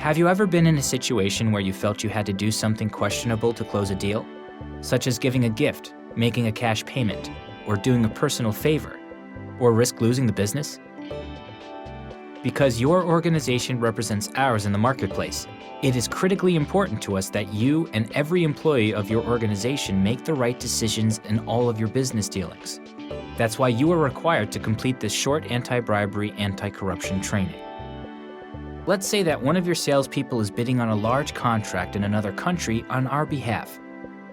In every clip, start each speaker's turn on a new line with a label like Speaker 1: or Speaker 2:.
Speaker 1: Have you ever been in a situation where you felt you had to do something questionable to close a deal? Such as giving a gift, making a cash payment, or doing a personal favor, or risk losing the business? Because your organization represents ours in the marketplace, it is critically important to us that you and every employee of your organization make the right decisions in all of your business dealings. That's why you are required to complete this short anti-bribery, anti-corruption training. Let's say that one of your salespeople is bidding on a large contract in another country on our behalf.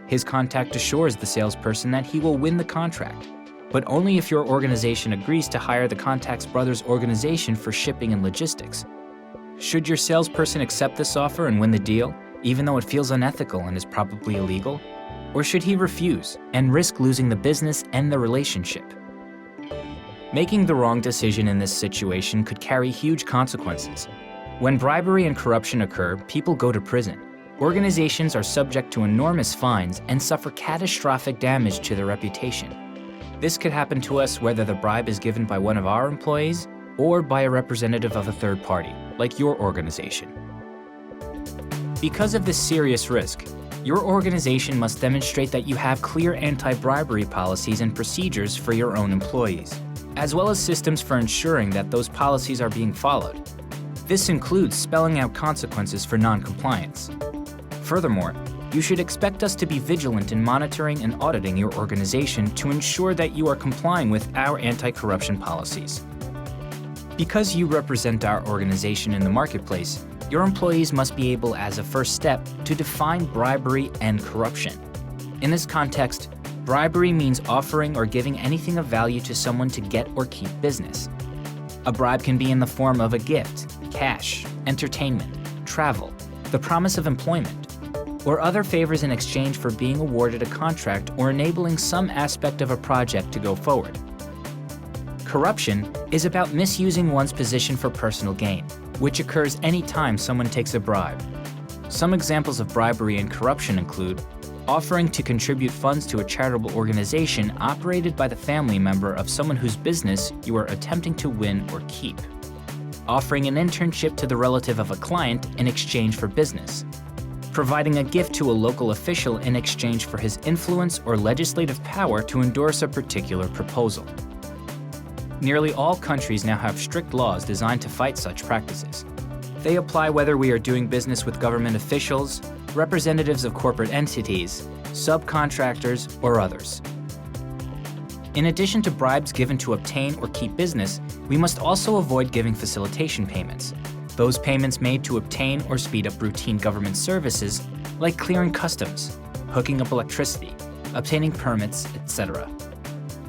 Speaker 1: His contact assures the salesperson that he will win the contract, but only if your organization agrees to hire the contact's brother's organization for shipping and logistics. Should your salesperson accept this offer and win the deal, even though it feels unethical and is probably illegal? Or should he refuse and risk losing the business and the relationship? Making the wrong decision in this situation could carry huge consequences. When bribery and corruption occur, people go to prison. Organizations are subject to enormous fines and suffer catastrophic damage to their reputation. This could happen to us whether the bribe is given by one of our employees or by a representative of a third party, like your organization. Because of this serious risk, your organization must demonstrate that you have clear anti-bribery policies and procedures for your own employees, as well as systems for ensuring that those policies are being followed. This includes spelling out consequences for non-compliance. Furthermore, you should expect us to be vigilant in monitoring and auditing your organization to ensure that you are complying with our anti-corruption policies. Because you represent our organization in the marketplace, your employees must be able, as a first step, to define bribery and corruption. In this context, bribery means offering or giving anything of value to someone to get or keep business. A bribe can be in the form of a gift, cash, entertainment, travel, the promise of employment, or other favors in exchange for being awarded a contract or enabling some aspect of a project to go forward. Corruption is about misusing one's position for personal gain, which occurs any time someone takes a bribe. Some examples of bribery and corruption include offering to contribute funds to a charitable organization operated by the family member of someone whose business you are attempting to win or keep, offering an internship to the relative of a client in exchange for business, providing a gift to a local official in exchange for his influence or legislative power to endorse a particular proposal. Nearly all countries now have strict laws designed to fight such practices. They apply whether we are doing business with government officials, representatives of corporate entities, subcontractors, or others. In addition to bribes given to obtain or keep business, we must also avoid giving facilitation payments, those payments made to obtain or speed up routine government services like clearing customs, hooking up electricity, obtaining permits, etc.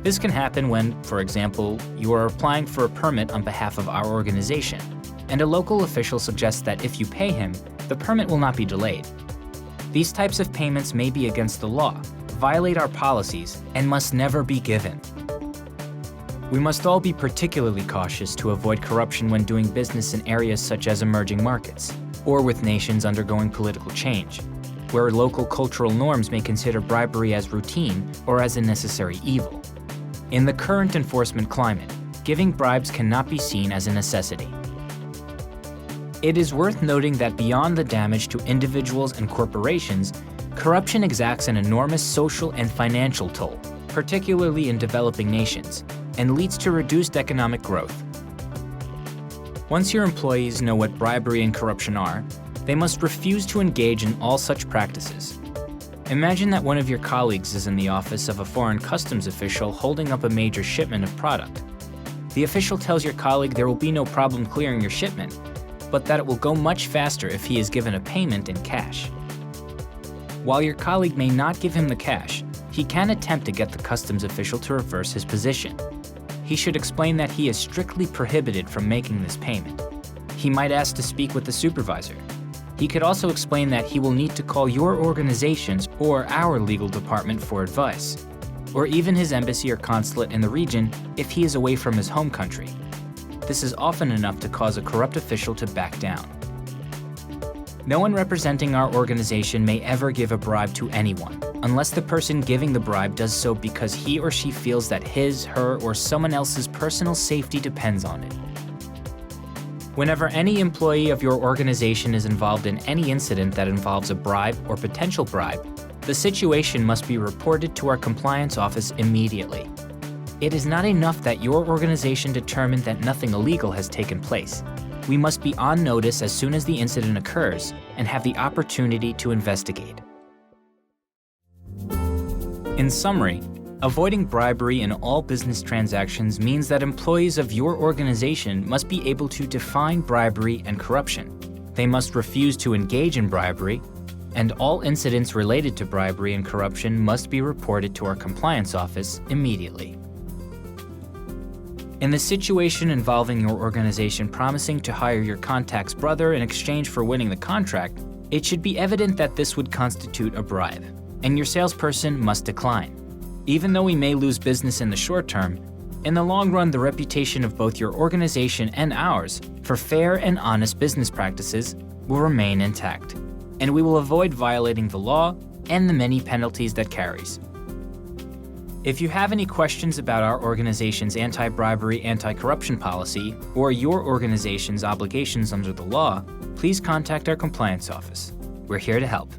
Speaker 1: This can happen when, for example, you are applying for a permit on behalf of our organization, and a local official suggests that if you pay him, the permit will not be delayed. These types of payments may be against the law, violate our policies, and must never be given. We must all be particularly cautious to avoid corruption when doing business in areas such as emerging markets, or with nations undergoing political change, where local cultural norms may consider bribery as routine or as a necessary evil. In the current enforcement climate, giving bribes cannot be seen as a necessity. It is worth noting that beyond the damage to individuals and corporations, corruption exacts an enormous social and financial toll, particularly in developing nations, and leads to reduced economic growth. Once your employees know what bribery and corruption are, they must refuse to engage in all such practices. Imagine that one of your colleagues is in the office of a foreign customs official holding up a major shipment of product. The official tells your colleague there will be no problem clearing your shipment, but that it will go much faster if he is given a payment in cash. While your colleague may not give him the cash, he can attempt to get the customs official to reverse his position. He should explain that he is strictly prohibited from making this payment. He might ask to speak with the supervisor. He could also explain that he will need to call your organizations or our legal department for advice, or even his embassy or consulate in the region if he is away from his home country. This is often enough to cause a corrupt official to back down. No one representing our organization may ever give a bribe to anyone, unless the person giving the bribe does so because he or she feels that his, her, or someone else's personal safety depends on it. Whenever any employee of your organization is involved in any incident that involves a bribe or potential bribe, the situation must be reported to our compliance office immediately. It is not enough that your organization determined that nothing illegal has taken place. We must be on notice as soon as the incident occurs and have the opportunity to investigate. In summary, avoiding bribery in all business transactions means that employees of your organization must be able to define bribery and corruption. They must refuse to engage in bribery, and all incidents related to bribery and corruption must be reported to our compliance office immediately. In the situation involving your organization promising to hire your contact's brother in exchange for winning the contract, it should be evident that this would constitute a bribe, and your salesperson must decline. Even though we may lose business in the short term, in the long run, the reputation of both your organization and ours for fair and honest business practices will remain intact, and we will avoid violating the law and the many penalties that carries. If you have any questions about our organization's anti-bribery, anti-corruption policy, or your organization's obligations under the law, please contact our compliance office. We're here to help.